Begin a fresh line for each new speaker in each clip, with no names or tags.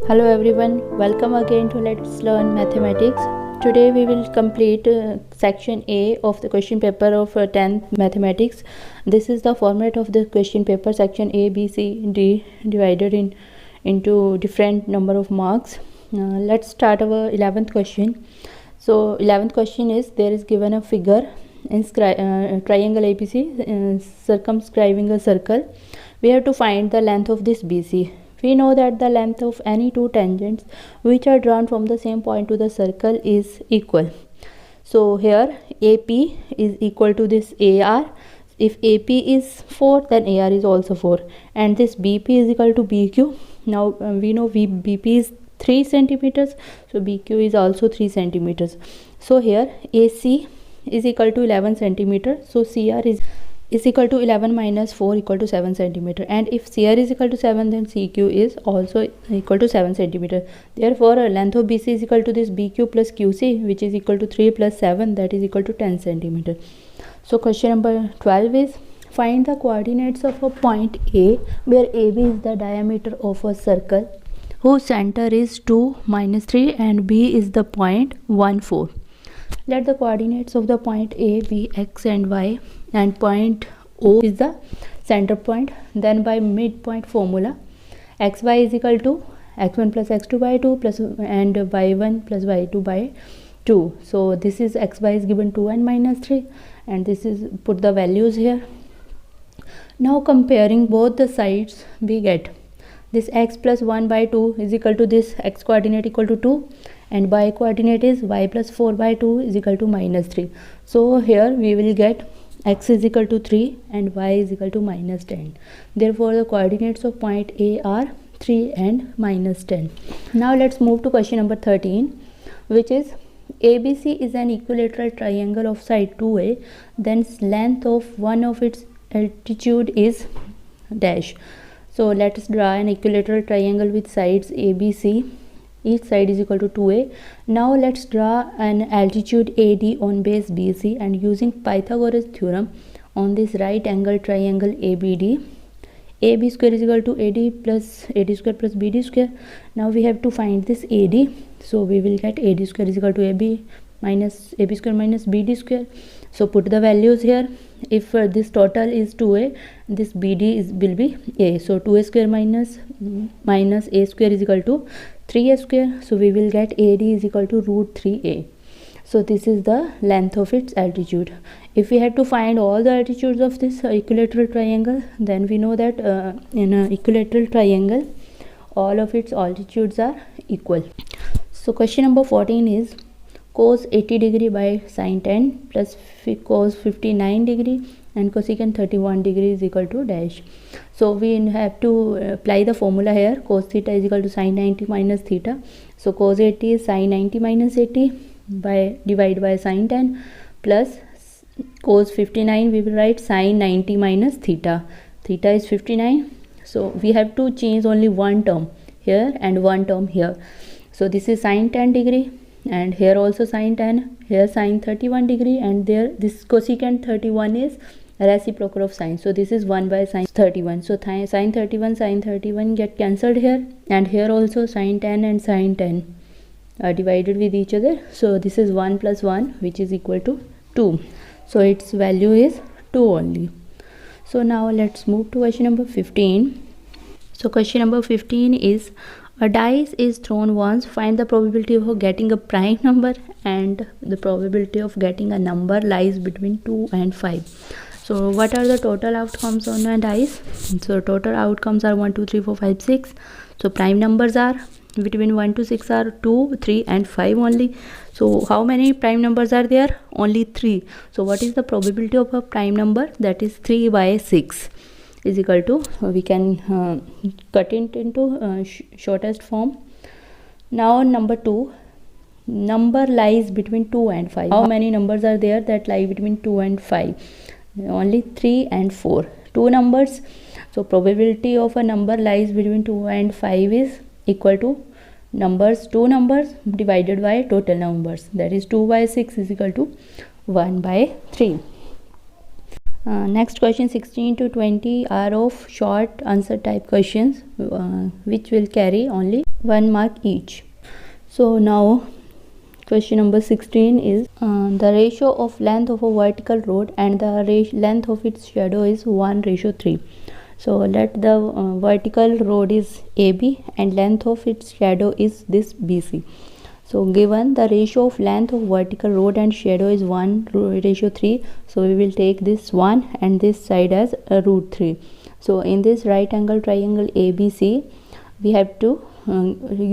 Hello everyone, welcome again to Let's Learn Mathematics. Today we will complete section A of the question paper of 10th Mathematics. This is the format of the question paper, section A, B, C, D divided into different number of marks. Let's start our 11th question. So 11th question is, there is given a figure in triangle ABC circumscribing a circle. We have to find the length of this BC. We know that the length of any two tangents which are drawn from the same point to the circle is equal. So here AP is equal to this AR. If AP is 4, then AR is also 4, and this BP is equal to BQ. Now we know BP is 3 centimeters, so BQ is also 3 centimeters. So here AC is equal to 11 centimeter, so CR is equal to 11 minus 4 equal to 7 centimeter, and if CR is equal to 7, then CQ is also equal to 7 centimeter. Therefore length of BC is equal to this BQ plus QC, which is equal to 3 plus 7, that is equal to 10 centimeter. So question number 12 is, find the coordinates of a point A where AB is the diameter of a circle whose center is 2, -3 and B is the point 1, 4. Let the coordinates of the point A be x and y, and point O is the center point. Then by midpoint formula, xy is equal to x1 plus x2 by 2 plus and y1 plus y2 by 2. So this is xy is given 2 and -3, and this is, put the values here. Now comparing both the sides, we get this x plus 1 by 2 is equal to this x coordinate equal to 2, and y coordinate is y plus 4 by 2 is equal to -3. So here we will get x is equal to 3 and y is equal to -10. Therefore the coordinates of point A are 3 and -10. Now let's move to question number 13, which is, ABC is an equilateral triangle of side 2A, then length of one of its altitude is dash. So let us draw an equilateral triangle with sides ABC. Each side is equal to 2A. Now let's draw an altitude AD on base BC, and using Pythagoras theorem on this right angle triangle ABD, AB square is equal to AD square plus BD square. Now we have to find this AD. So we will get AD square is equal to AB square minus BD square. So put the values here. If this total is 2A, this BD will be A. So 2A square minus A square is equal to 3A square. So we will get AD is equal to root 3A. So this is the length of its altitude. If we have to find all the altitudes of this equilateral triangle, then we know that in an equilateral triangle all of its altitudes are equal. So question number 14 is, cos 80 degree by sin 10 plus cos 59 degree and cosecant 31 degree is equal to dash. So we have to apply the formula here. Cos theta is equal to sin 90 minus theta. So cos 80 is sin 90 minus 80 by divide by sin 10 plus cos 59, we will write sin 90 minus theta. Theta is 59. So we have to change only one term here and one term here. So this is sin 10 degree, and here also sin 10, here sin 31 degree, and there this cosecant 31 is reciprocal of sin. So this is 1 by sin 31. So sin 31 get cancelled here, and here also sin 10 and sin 10 are divided with each other. So this is 1 plus 1, which is equal to 2. So its value is 2 only. So now let's move to question number 15. So question number 15 is, a dice is thrown once, find the probability of getting a prime number, and the probability of getting a number lies between 2 and 5. So what are the total outcomes on a dice? So total outcomes are 1, 2, 3, 4, 5, 6. So prime numbers are between 1 to 6 are 2, 3 and 5 only. So how many prime numbers are there? Only 3. So what is the probability of a prime number? That is 3 by 6 is equal to, we can cut it into shortest form. Now number 2, number lies between 2 and 5. How many numbers are there that lie between 2 and 5? Only 3 and 4. 2 numbers. So probability of a number lies between 2 and 5 is equal to numbers, 2 numbers divided by total numbers, that is 2 by 6 is equal to 1 by 3. Next question 16 to 20 are of short answer type questions, which will carry only 1 mark each. So now question number 16 is the ratio of length of a vertical road and the length of its shadow is 1:3. So let the vertical road is AB and length of its shadow is this BC. So given the ratio of length of vertical road and shadow is 1:3, so we will take this 1 and this side as √3. So in this right angle triangle ABC, we have to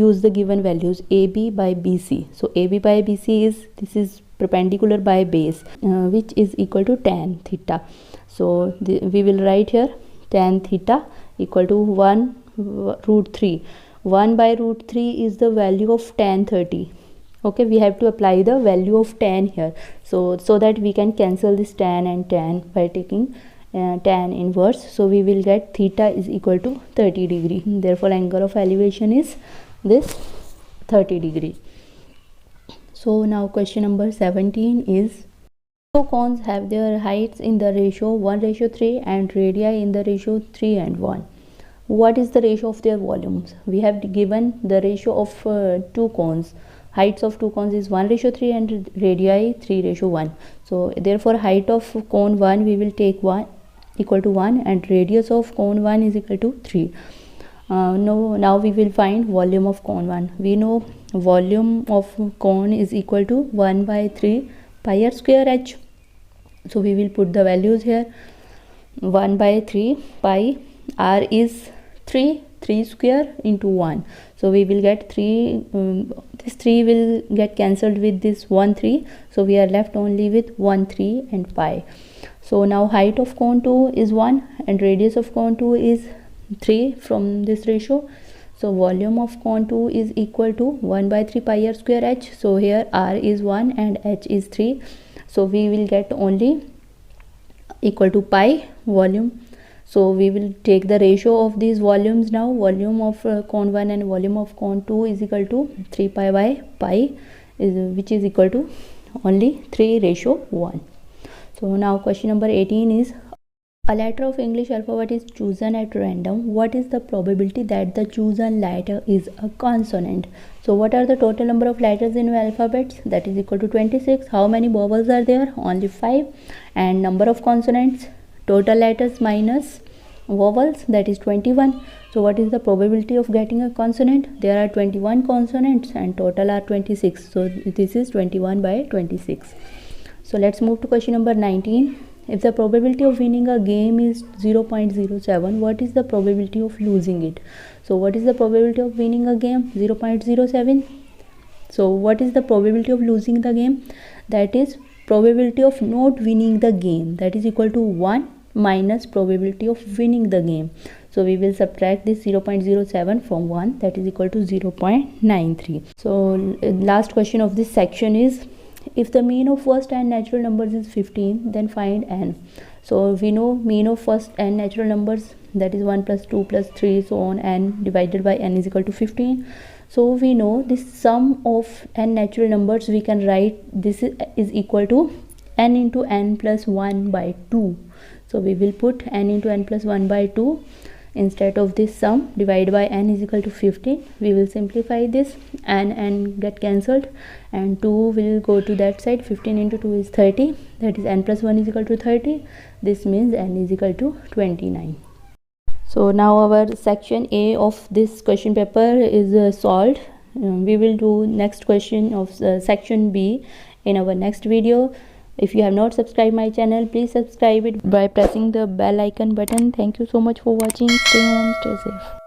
use the given values AB by BC. So AB by BC is, this is perpendicular by base, which is equal to tan theta. So we will write here tan theta equal to 1/3. 1 by √3 is the value of tan 30. Okay, we have to apply the value of tan here, so that we can cancel this tan and tan by taking tan inverse. So we will get theta is equal to 30 degree. Therefore angle of elevation is this 30 degree. So now question number 17 is, two cones have their heights in the ratio 1:3 and radii in the ratio 3 and 1. What is the ratio of their volumes? We have given the ratio of two cones. Heights of two cones is 1:3 and radii 3:1. So therefore height of cone 1 we will take 1 equal to 1 and radius of cone 1 is equal to 3. Now we will find volume of cone 1. We know volume of cone is equal to 1/3 pi r square h. So we will put the values here. 1/3 pi r is 3 square into 1. So we will get 3, this 3 will get cancelled with this 1 3. So we are left only with 1 3 and pi. So now height of cone 2 is 1 and radius of cone 2 is 3 from this ratio. So volume of cone 2 is equal to 1/3 pi r square h. So here r is 1 and h is 3. So we will get only equal to pi volume. So we will take the ratio of these volumes now. Volume of cone 1 and volume of cone 2 is equal to 3 pi by pi, which is equal to only 3:1. So now question number 18 is, a letter of English alphabet is chosen at random. What is the probability that the chosen letter is a consonant? So what are the total number of letters in alphabets? That is equal to 26. How many vowels are there? Only 5. And number of consonants, total letters minus vowels, that is 21. So what is the probability of getting a consonant? There are 21 consonants and total are 26. So this is 21/26. So let's move to question number 19. If the probability of winning a game is 0.07, what is the probability of losing it? So what is the probability of winning a game? 0.07. So what is the probability of losing the game? That is probability of not winning the game, that is equal to 1 minus probability of winning the game. So we will subtract this 0.07 from 1, that is equal to 0.93. So last question of this section is, if the mean of first n natural numbers is 15, then find n. So we know mean of first n natural numbers, that is 1 plus 2 plus 3 so on, n divided by n is equal to 15. So we know this sum of n natural numbers, we can write this is equal to n into n plus 1 by 2. So we will put n into n plus 1 by 2 instead of this sum, divided by n is equal to 15. We will simplify this, and get cancelled and 2 will go to that side. 15 into 2 is 30, that is n plus 1 is equal to 30. This means n is equal to 29. So now our section A of this question paper is solved. We will do next question of section B in our next video. If you have not subscribed my channel, please subscribe it by pressing the bell icon button. Thank you so much for watching. Stay home, stay safe.